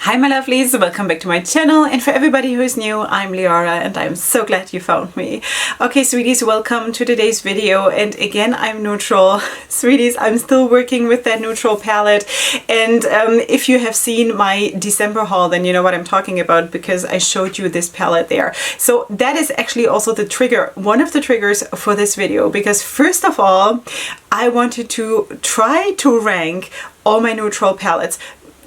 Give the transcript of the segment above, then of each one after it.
Hi my lovelies, welcome back to my channel, and for everybody who is new, I'm Leorah and I'm so glad you found me. Okay sweeties, welcome to today's video, and again I'm neutral. Sweeties, I'm still working with that neutral palette, and if you have seen my December haul then you know what I'm talking about because I showed you this palette there. So that is actually also the trigger, one of the triggers for this video, because first of all I wanted to try to rank all my neutral palettes,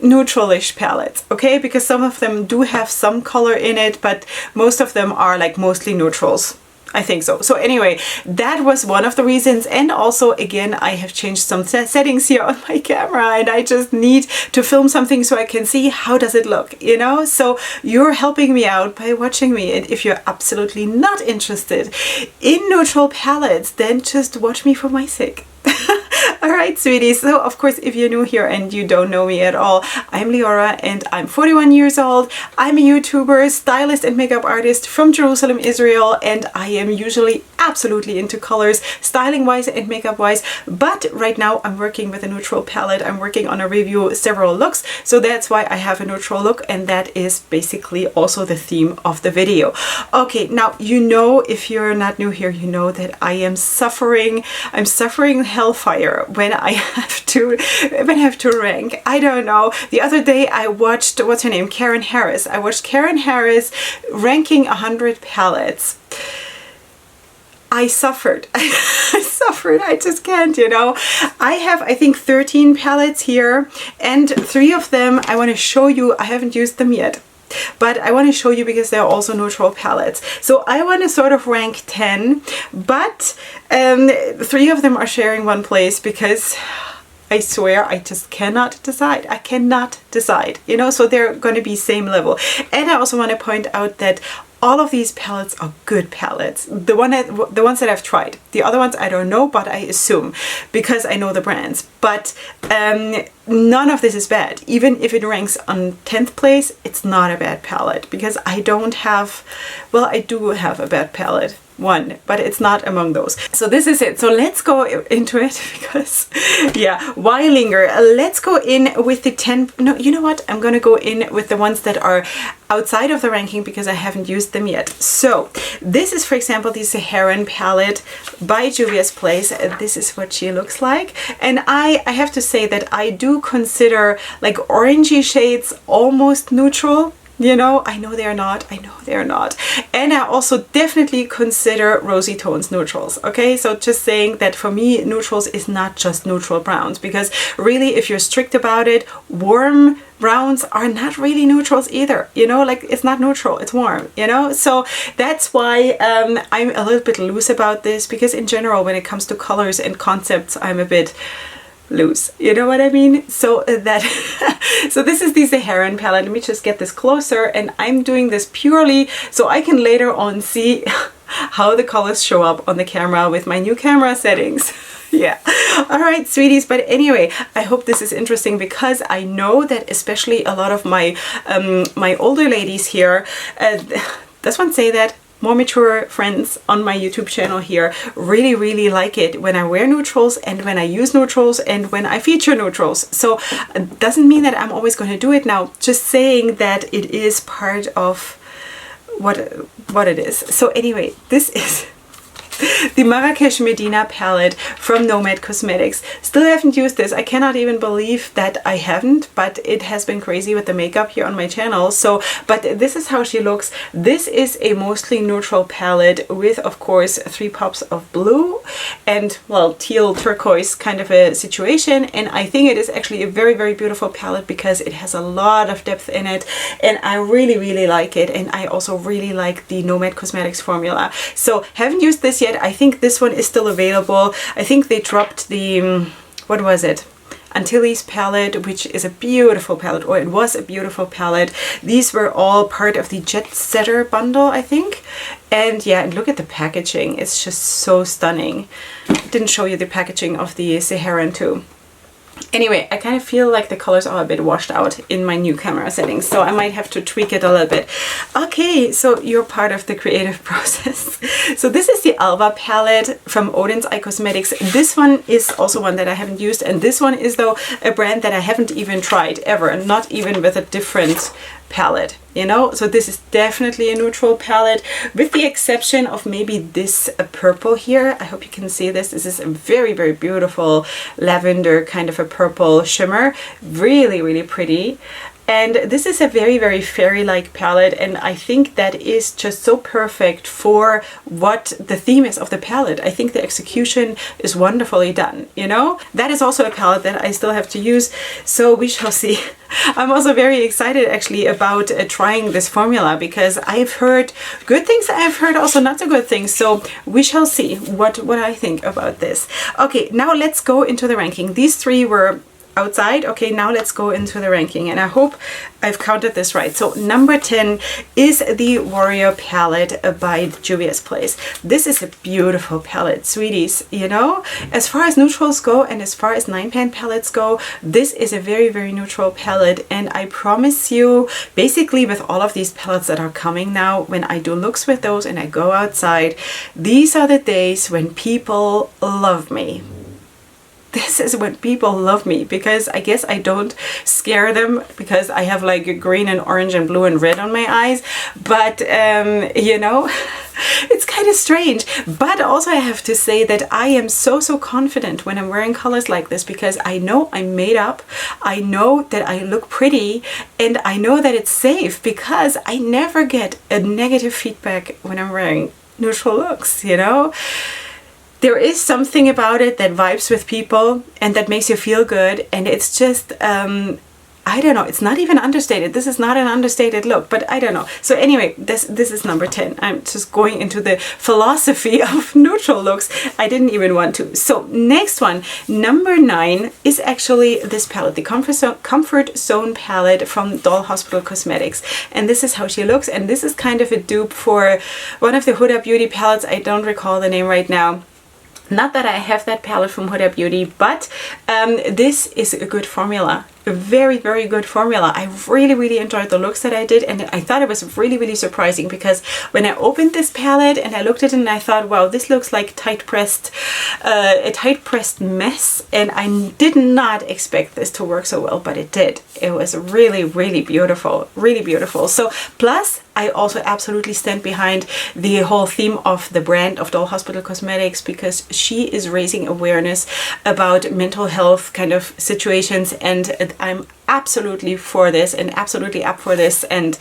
neutralish palettes, okay, because some of them do have some color in it, but most of them are like mostly neutrals, I think so. So anyway, that was one of the reasons, and also again I have changed some settings here on my camera and I just need to film something so I can see how does it look, you know. So you're helping me out by watching me, and if you're absolutely not interested in neutral palettes then just watch me for my sake. Alright sweeties, so of course if you're new here and you don't know me at all, I'm Leorah and I'm 41 years old. I'm a YouTuber, stylist and makeup artist from Jerusalem, Israel, and I am usually absolutely into colors, styling wise and makeup wise, but right now I'm working with a neutral palette. I'm working on a review, several looks, so that's why I have a neutral look, and that is basically also the theme of the video. Okay, now you know, if you're not new here, you know that I am suffering, I'm suffering hellfire when I have to rank. I don't know. The other day I watched, what's her name? Karen Harris. I watched Karen Harris ranking 100 palettes. I suffered. I suffered. I just can't, you know. I have, I think, 13 palettes here, and 3 of them I want to show you. I haven't used them yet, but I want to show you because they're also neutral palettes. So I want to sort of rank 10, but 3 of them are sharing one place because I swear I just cannot decide. I cannot decide, you know, so they're going to be same level. And I also want to point out that all of these palettes are good palettes. The ones that I've tried. The other ones I don't know, but I assume because I know the brands. But none of this is bad. Even if it ranks on 10th place, it's not a bad palette because I don't have, well, I do have a bad palette. One, but it's not among those. So this is it. So let's go into it because yeah, why linger? Let's go in with the 10. No, you know what? I'm gonna go in with the ones that are outside of the ranking because I haven't used them yet. So this is, for example, the Saharan palette by Juvia's Place. This is what she looks like, and I have to say that I do consider like orangey shades almost neutral. You know, I know they're not, I know they're not. And I also definitely consider rosy tones neutrals, okay? So just saying that for me, neutrals is not just neutral browns, because really, if you're strict about it, warm browns are not really neutrals either, you know, like it's not neutral, it's warm, you know? So that's why I'm a little bit loose about this, because in general, when it comes to colors and concepts, I'm a bit loose, you know what I mean? So that so this is the Saharan palette. Let me just get this closer, and I'm doing this purely so I can later on see how the colors show up on the camera with my new camera settings. Yeah, all right sweeties, but anyway, I hope this is interesting because I know that especially a lot of my my older ladies here, does one say that? More mature friends on my YouTube channel here really like it when I wear neutrals and when I use neutrals and when I feature neutrals. So it doesn't mean that I'm always going to do it now, just saying that it is part of what it is. So anyway, this is the Marrakesh Medina palette from Nomad Cosmetics. Still haven't used this. I cannot even believe that I haven't, but it has been crazy with the makeup here on my channel. So, but this is how she looks. This is a mostly neutral palette with, of course, 3 pops of blue and, well, teal turquoise kind of a situation. And I think it is actually a very beautiful palette because it has a lot of depth in it, and I really like it. And I also really like the Nomad Cosmetics formula. So haven't used this yet. I think this one is still available. I think they dropped the, what was it? Antilles palette, which is a beautiful palette, or it was a beautiful palette. These were all part of the Jet Setter bundle, I think. And yeah, and look at the packaging. It's just so stunning. Didn't show you the packaging of the Saharan too. Anyway, I kind of feel like the colors are a bit washed out in my new camera settings, so I might have to tweak it a little bit. Okay, so you're part of the creative process. So this is the Alva palette from Odin's Eye Cosmetics. This one is also one that I haven't used, and this one is though a brand that I haven't even tried ever, not even with a different palette, you know. So this is definitely a neutral palette, with the exception of maybe this purple here. I hope you can see this. This is a very, very beautiful lavender kind of a purple shimmer, really, really pretty. And this is a very, very fairy-like palette, and I think that is just so perfect for what the theme is of the palette. I think the execution is wonderfully done, you know? That is also a palette that I still have to use, so we shall see. I'm also very excited actually about trying this formula, because I've heard good things, I've heard also not so good things, so we shall see what I think about this. Okay, now let's go into the ranking. These three were outside. Okay, now let's go into the ranking, and I hope I've counted this right. So number 10 is the Warrior palette by Juvia's Place. This is a beautiful palette, sweeties, you know. As far as neutrals go and as far as 9-pan palettes go, this is a very, very neutral palette, and I promise you, basically with all of these palettes that are coming now, when I do looks with those and I go outside, these are the days when people love me. This is when people love me, because I guess I don't scare them because I have like green and orange and blue and red on my eyes, but you know, it's kind of strange. But also I have to say that I am so confident when I'm wearing colors like this, because I know I'm made up, I know that I look pretty, and I know that it's safe, because I never get a negative feedback when I'm wearing neutral looks, you know. There is something about it that vibes with people and that makes you feel good, and it's just I don't know, it's not even understated. This is not an understated look, but I don't know. So anyway, this is number 10. I'm just going into the philosophy of neutral looks. I didn't even want to. So next one, number 9, is actually this palette, the Comfort Zone palette from Doll Hospital Cosmetics. And this is how she looks. And this is kind of a dupe for one of the Huda Beauty palettes. I don't recall the name right now. Not that I have that palette from Huda Beauty, but this is a good formula. A very, very good formula. I really enjoyed the looks that I did, and I thought it was really surprising, because when I opened this palette and I looked at it and I thought, wow, this looks like a tight pressed mess, and I did not expect this to work so well, but it did. It was really beautiful, really beautiful. So plus I also absolutely stand behind the whole theme of the brand of Doll Hospital Cosmetics, because she is raising awareness about mental health kind of situations, and I'm absolutely for this and absolutely up for this and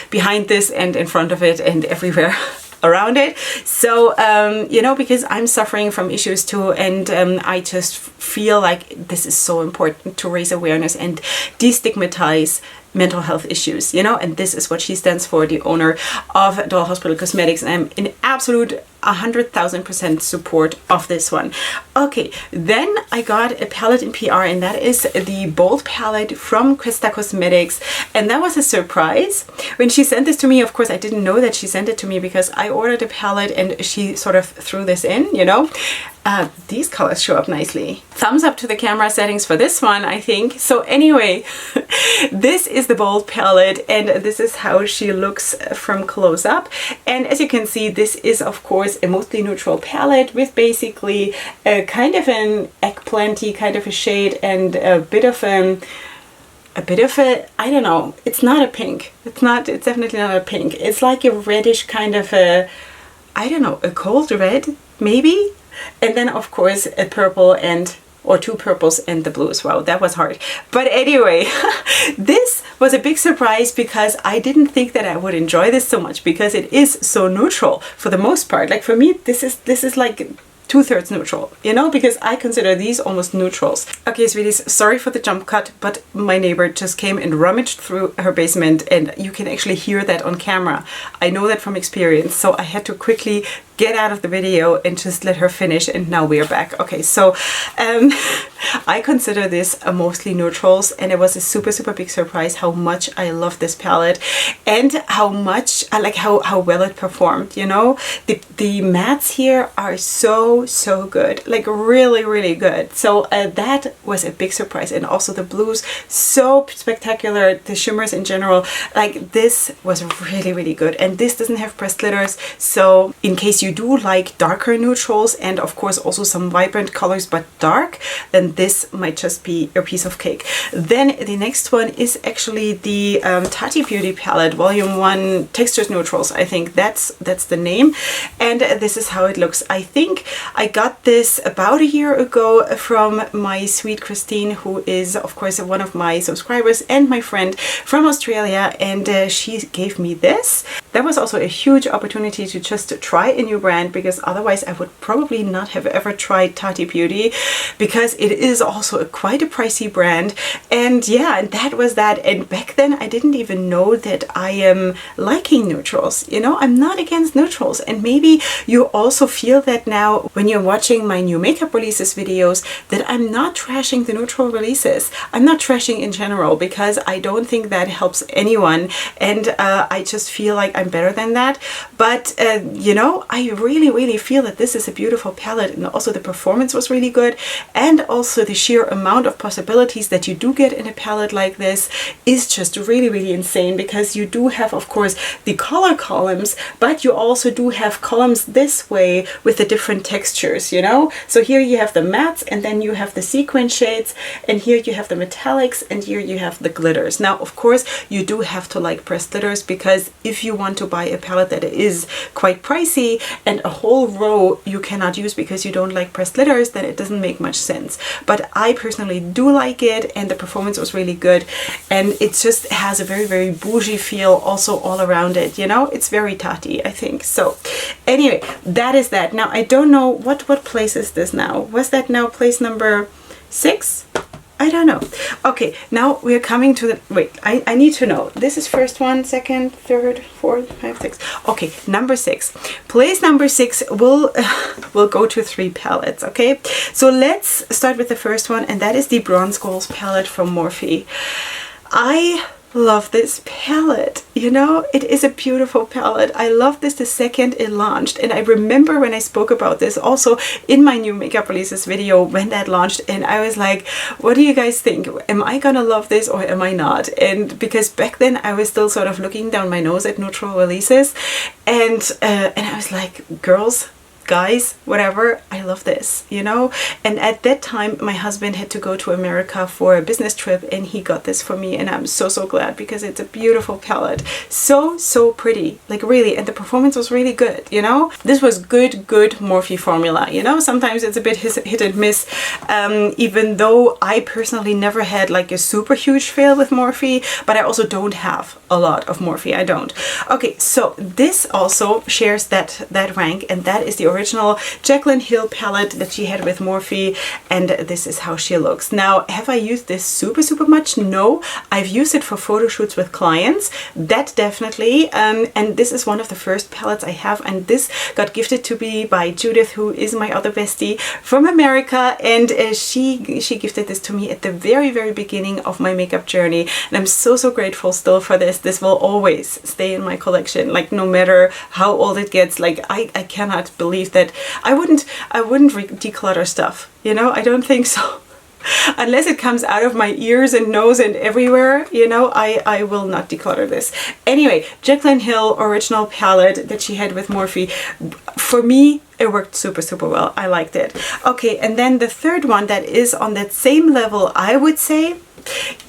behind this and in front of it and everywhere around it. So you know, because I'm suffering from issues too, and I just feel like this is so important to raise awareness and destigmatize mental health issues, you know, and this is what she stands for, the owner of Doll Hospital Cosmetics, and I'm in absolute 100,000% support of this one. Okay, then I got a palette in PR, and that is the Bold palette from Questa Cosmetics, and that was a surprise. When she sent this to me, of course, I didn't know that she sent it to me, because I ordered a palette and she sort of threw this in, you know. These colors show up nicely. Thumbs up to the camera settings for this one, I think. So anyway, this is the Bold palette, and this is how she looks from close up. And as you can see, this is of course a mostly neutral palette with basically a kind of an eggplanty kind of a shade and a bit of a, I don't know, it's not a pink. It's definitely not a pink. It's like a reddish kind of a, I don't know, a cold red, maybe? And then of course a purple or two purples and the blues. Wow, that was hard. But anyway, this was a big surprise, because I didn't think that I would enjoy this so much, because it is so neutral for the most part. Like for me, this is like 2/3 neutral, you know, because I consider these almost neutrals. Okay, sweeties, sorry for the jump cut, but my neighbor just came and rummaged through her basement, and you can actually hear that on camera. I know that from experience, so I had to quickly get out of the video and just let her finish, and now we're back. Okay, so I consider this a mostly neutrals, and it was a super big surprise how much I love this palette and how much like how well it performed, you know. The mattes here are so good, like really good. So that was a big surprise. And also the blues, so spectacular. The shimmers in general, like this was really good. And this doesn't have pressed glitters, so in case you do like darker neutrals and of course also some vibrant colors but dark, then this might just be a piece of cake. Then the next one is actually the Tarte Beauty palette, volume 1 textures neutrals. I think that's the name, and this is how it looks. I think I got this about a year ago from my sweet Christine, who is of course one of my subscribers and my friend from Australia, and she gave me this. That was also a huge opportunity to just try a new brand, because otherwise I would probably not have ever tried Tarte Beauty, because it is also quite a pricey brand. And yeah, and that was that. And back then I didn't even know that I am liking neutrals, you know. I'm not against neutrals, and maybe you also feel that now when you're watching my new makeup releases videos, that I'm not trashing the neutral releases. I'm not trashing in general, because I don't think that helps anyone, and I just feel like I'm better than that. But you know, I really feel that this is a beautiful palette, and also the performance was really good, and also the sheer amount of possibilities that you do get in a palette like this is just really insane, because you do have of course the color columns, but you also do have columns this way with the different textures, you know. So here you have the mattes, and then you have the sequin shades, and here you have the metallics, and here you have the glitters. Now of course you do have to like pressed glitters, because if you want to buy a palette that is quite pricey and a whole row you cannot use because you don't like pressed glitters, then it doesn't make much sense. But I personally do like it, and the performance was really good, and it just has a very bougie feel also all around it, you know. It's very Tarte, I think. So anyway, that is that. Now I don't know what place is this now. Was that now place number 6? I don't know. Okay, now we're coming to the, wait, I need to know. This is first one, second, third, fourth, fifth, sixth. Okay, number 6. Place number 6 will go to 3 palettes, okay? So let's start with the first one, and that is the Bronze Goals palette from Morphe. I love this palette, you know. It is a beautiful palette. I love this the second it launched, and I remember when I spoke about this also in my new makeup releases video when that launched, and I was like, what do you guys think? Am I gonna love this or am I not? And because back then I was still sort of looking down my nose at neutral releases, and I was like, girls, guys, whatever, I love this, you know. And at that time my husband had to go to America for a business trip, and he got this for me, and I'm so glad, because it's a beautiful palette, so pretty, like really, and the performance was really good, you know. This was good Morphe formula, you know. Sometimes it's a bit hit and miss, even though I personally never had like a super huge fail with Morphe, but I also don't have a lot of Morphe. I don't. Okay, so this also shares that rank, and that is the original Jaclyn Hill palette that she had with Morphe, and this is how she looks. Now, have I used this super much? No, I've used it for photo shoots with clients, that definitely, and this is one of the first palettes I have, and this got gifted to me by Judith, who is my other bestie from America, and she gifted this to me at the very beginning of my makeup journey, and I'm so grateful still for this. This will always stay in my collection, like no matter how old it gets. Like I cannot believe that I wouldn't declutter stuff, you know. I don't think so. Unless it comes out of my ears and nose and everywhere, you know, I will not declutter this. Anyway, Jaclyn Hill original palette that she had with Morphe, for me it worked super well. I liked it. Okay, and then the third one that is on that same level, I would say,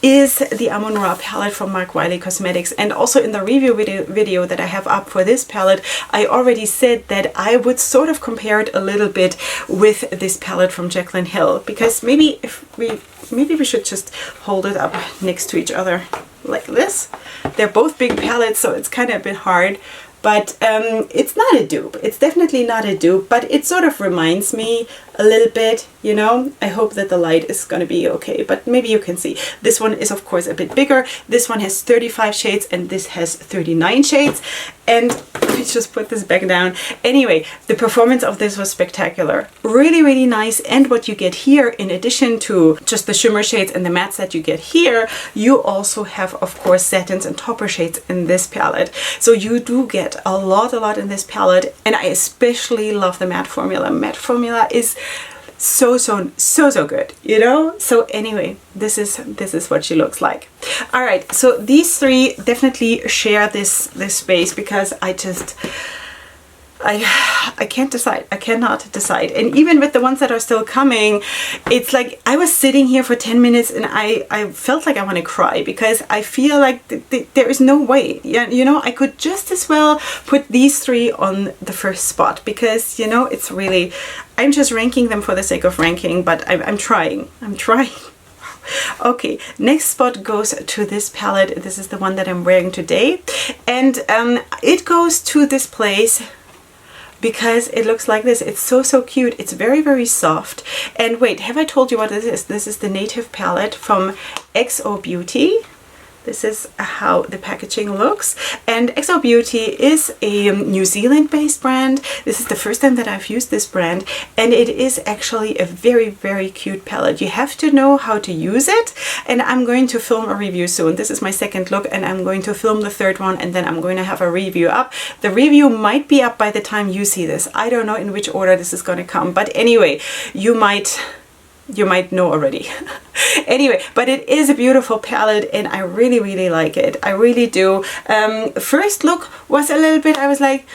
is the Amun-Ra palette from Wiley Cosmetics. And also in the review video that I have up for this palette, I already said that I would sort of compare it a little bit with this palette from Jaclyn Hill, because maybe we should just hold it up next to each other like this. They're both big palettes, so it's kind of a bit hard. But it's not a dupe. It's definitely not a dupe, but it sort of reminds me a little bit, you know. I hope that the light is going to be okay, but maybe you can see. This one is of course a bit bigger. This one has 35 shades and this has 39 shades. And me just put this back down. Anyway, the performance of this was spectacular. Really, really nice. And what you get here, in addition to just the shimmer shades and the mattes that you get here, you also have, of course, satins and topper shades in this palette. So you do get a lot in this palette. And I especially love the matte formula. Matte formula is so good, you know. So anyway, this is what she looks like. All right, so these three definitely share this space, because I can't decide. I cannot decide. And even with the ones that are still coming, it's like I was sitting here for 10 minutes and I felt like I want to cry, because I feel like there is no way. Yeah, you know, I could just as well put these three on the first spot, because, you know, it's really, I'm just ranking them for the sake of ranking, but I'm trying. Okay, next spot goes to this palette. This is the one that I'm wearing today. And it goes to this place because it looks like this. It's so cute. It's very soft. And wait, have I told you what this is? This is the Native palette from XO Beauty. This is how the packaging looks. And XO Beauty is a New Zealand based brand. This is the first time that I've used this brand, and it is actually a very cute palette. You have to know how to use it, and I'm going to film a review soon. This is my second look, and I'm going to film the third one, and then I'm going to have a review up. The review might be up by the time you see this. I don't know in which order this is going to come, but anyway, you might know already. Anyway, but it is a beautiful palette and I really like it. I really do. First look was a little bit, I was like,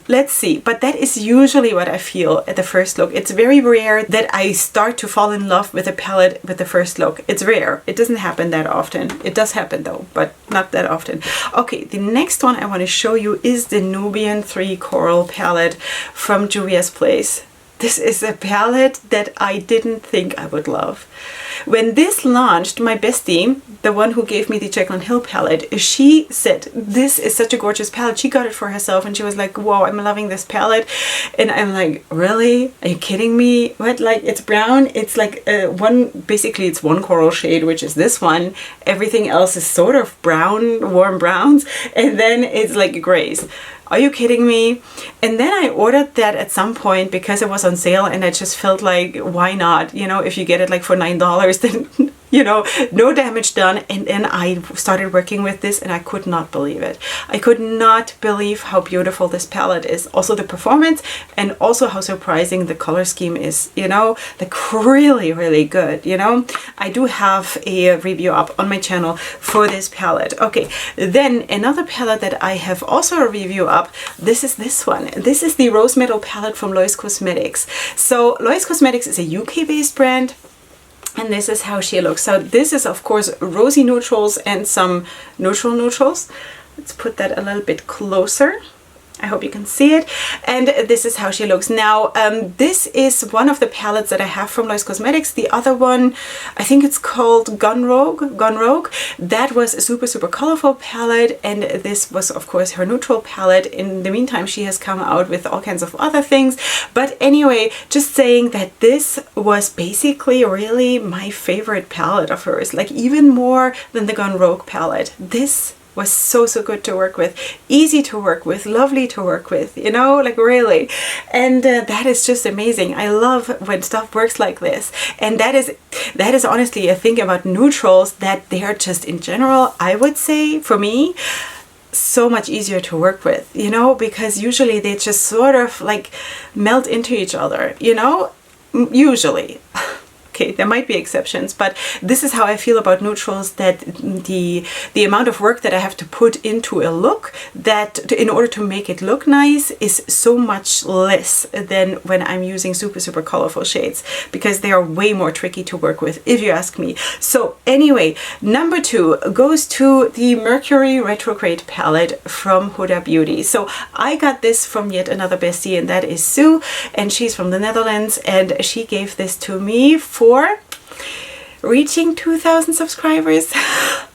let's see. But that is usually what I feel at the first look. It's very rare that I start to fall in love with a palette with the first look. It's rare. It doesn't happen that often. It does happen though, but not that often. Okay, the next one I want to show you is the Nubian 3 Coral palette from Juvia's Place. This is a palette that I didn't think I would love. When this launched, my bestie, the one who gave me the Jaclyn Hill palette, she said, this is such a gorgeous palette. She got it for herself and she was like, wow, I'm loving this palette. And I'm like, really? Are you kidding me? What? Like, it's brown. It's like basically it's one coral shade, which is this one. Everything else is sort of brown, warm browns. And then it's like grays. Are you kidding me? And then I ordered that at some point because it was on sale and I just felt like, why not? You know, if you get it like for $9, then, you know, no damage done. And then I started working with this and I could not believe it. I could not believe how beautiful this palette is. Also the performance and also how surprising the color scheme is, you know, like really good, you know. I do have a review up on my channel for this palette. Okay, then another palette that I have also a review up, this is this one. This is the Rose Meadow palette from Louise Cosmetics. So Louise Cosmetics is a UK based brand. And this is how she looks. So this is, of course, rosy neutrals and some neutrals. Let's put that a little bit closer. I hope you can see it. And this is how she looks. Now, this is one of the palettes that I have from Louise Cosmetics. The other one, I think it's called Gone Rogue. That was a super colorful palette. And this was, of course, her neutral palette. In the meantime, she has come out with all kinds of other things. But anyway, just saying that this was basically really my favorite palette of hers. Like even more than the Gone Rogue palette. This was so good to work with, easy to work with, lovely to work with, you know, like really. And that is just amazing. I love when stuff works like this. And that is honestly a thing about neutrals, that they are just in general, I would say for me, so much easier to work with, you know, because usually they just sort of like melt into each other, you know, usually. Okay, there might be exceptions, but this is how I feel about neutrals, that the amount of work that I have to put into a look, that in order to make it look nice, is so much less than when I'm using super colorful shades, because they are way more tricky to work with, if you ask me. So anyway, number 2 goes to the Mercury Retrograde palette from Huda Beauty. So I got this from yet another bestie, and that is Sue, and she's from the Netherlands, and she gave this to me for reaching 2,000 subscribers.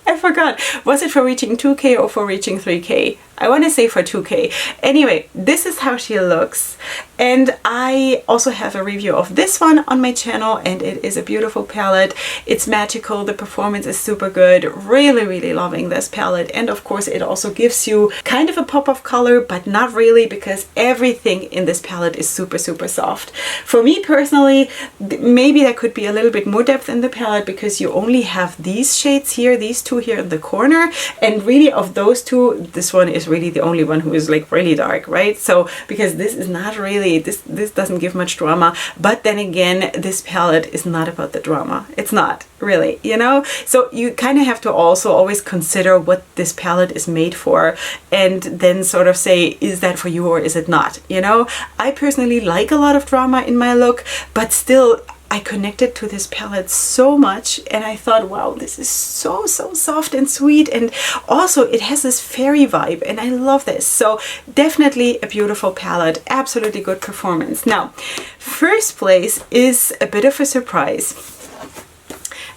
I forgot. Was it for reaching 2K or for reaching 3K? I want to say for 2K. Anyway, this is how she looks. And I also have a review of this one on my channel, and it is a beautiful palette. It's magical. The performance is super good. Really, really loving this palette. And of course, it also gives you kind of a pop of color, but not really, because everything in this palette is super, super soft. For me personally, maybe there could be a little bit more depth in the palette because you only have these shades here, these two here in the corner. And really of those two, this one is really the only one who is like really dark, right? So because this is not really, this doesn't give much drama, but then again, this palette is not about the drama. It's not really, you know? So you kind of have to also always consider what this palette is made for, and then sort of say, is that for you or is it not? You know, I personally like a lot of drama in my look, but still I connected to this palette so much, and I thought, wow, this is so soft and sweet, and also it has this fairy vibe, and I love this. So definitely a beautiful palette, absolutely good performance. Now, first place is a bit of a surprise.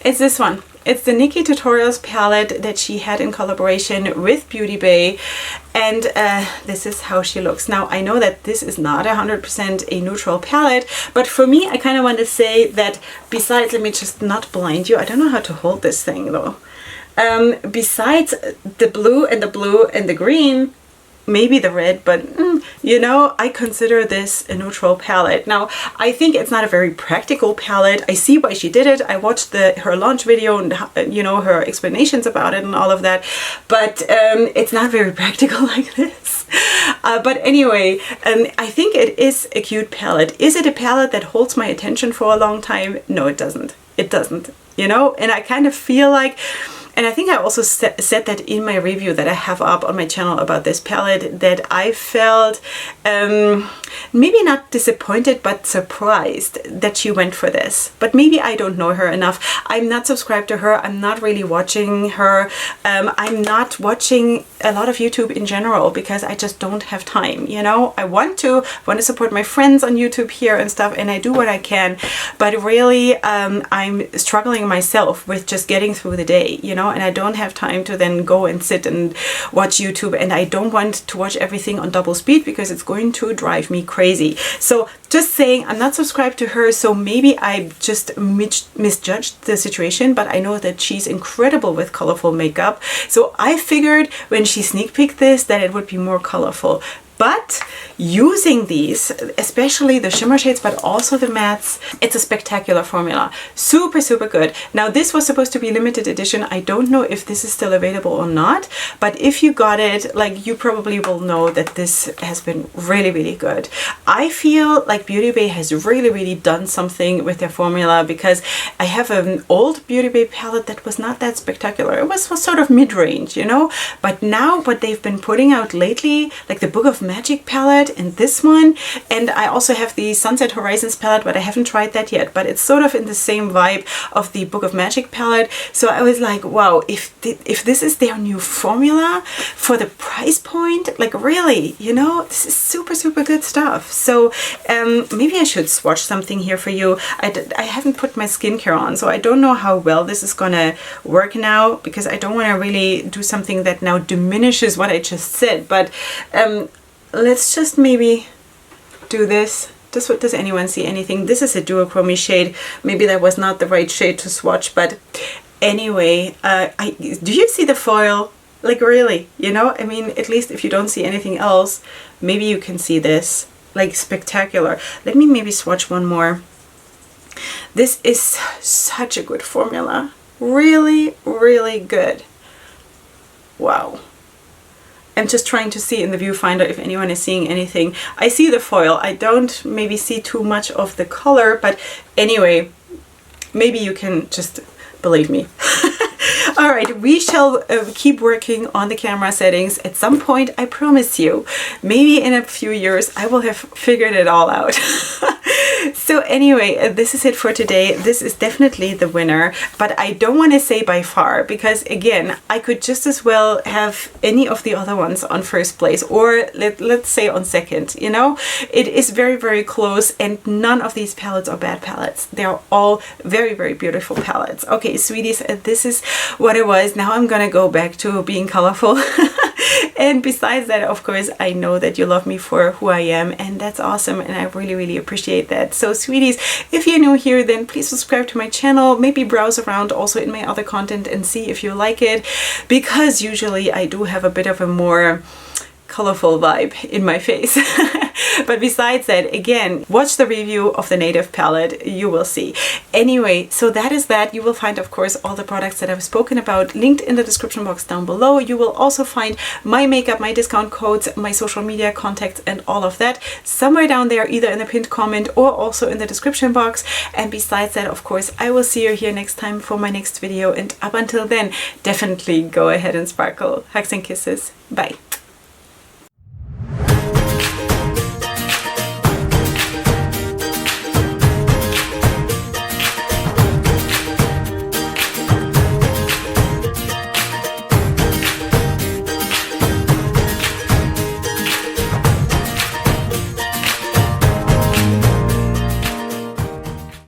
It's this one. It's the Nikkie Tutorials palette that she had in collaboration with Beauty Bay, and this is how she looks. Now, I know that this is not 100% a neutral palette, but for me, I kind of want to say that besides, let me just not blind you. I don't know how to hold this thing though. Besides the blue and the green, maybe the red, but you know, I consider this a neutral palette. Now, I think it's not a very practical palette. I see why she did it. I watched her launch video and, you know, her explanations about it and all of that, but it's not very practical like this. But anyway, I think it is a cute palette. Is it a palette that holds my attention for a long time? No, it doesn't. It doesn't, you know, and I kind of feel like, and I think I also said that in my review that I have up on my channel about this palette, that I felt maybe not disappointed but surprised that she went for this. But maybe I don't know her enough. I'm not subscribed to her. I'm not really watching her. I'm not watching a lot of YouTube in general because I just don't have time, you know. I want to support my friends on YouTube here and stuff, and I do what I can, but really I'm struggling myself with just getting through the day, you know, and I don't have time to then go and sit and watch YouTube, and I don't want to watch everything on double speed because it's going to drive me crazy. So just saying, I'm not subscribed to her, so maybe I just misjudged the situation, but I know that she's incredible with colorful makeup. So I figured when she sneak peeked this that it would be more colorful. But using these, especially the shimmer shades, but also the mattes, it's a spectacular formula. Super, super good. Now, this was supposed to be limited edition. I don't know if this is still available or not, but if you got it, like, you probably will know that this has been really, really good. I feel like Beauty Bay has really, really done something with their formula, because I have an old Beauty Bay palette that was not that spectacular. It was sort of mid-range, you know, but now what they've been putting out lately, like the Book of Magic palette and this one, and I also have the Sunset Horizons palette, but I haven't tried that yet, but it's sort of in the same vibe of the Book of Magic palette. So I was like, wow, if this is their new formula for the price point, like, really, you know, this is super, super good stuff. So maybe I should swatch something here for you. I haven't put my skincare on, so I don't know how well this is gonna work now, because I don't want to really do something that now diminishes what I just said, but let's just maybe do this. Does anyone see anything? This is a duochrome shade. Maybe that was not the right shade to swatch, but anyway, do you see the foil? Like, really, you know, I mean, at least if you don't see anything else, maybe you can see this. Like, spectacular. Let me maybe swatch one more. This is such a good formula. Really, really good. Wow. I'm just trying to see in the viewfinder if anyone is seeing anything. I see the foil. I don't maybe see too much of the color, but anyway, maybe you can just believe me. All right, we shall keep working on the camera settings. At some point, I promise you, maybe in a few years, I will have figured it all out. So anyway, this is it for today. This is definitely the winner, but I don't want to say by far, because again, I could just as well have any of the other ones on first place, or let's say on second, you know? It is very, very close, and none of these palettes are bad palettes. They are all very, very beautiful palettes. Okay, sweeties, this is what it was. Now I'm gonna go back to being colorful. And besides that, of course, I know that you love me for who I am, and that's awesome, and I really, really appreciate that. So sweeties, if you're new here, then please subscribe to my channel, maybe browse around also in my other content and see if you like it, because usually I do have a bit of a more colorful vibe in my face. But besides that, again, watch the review of the Native palette, you will see. Anyway, so that is that. You will find, of course, all the products that I've spoken about linked in the description box down below. You will also find my makeup, my discount codes, my social media contacts, and all of that somewhere down there, either in the pinned comment or also in the description box. And besides that, of course, I will see you here next time for my next video. And up until then, definitely go ahead and sparkle. Hugs and kisses. Bye.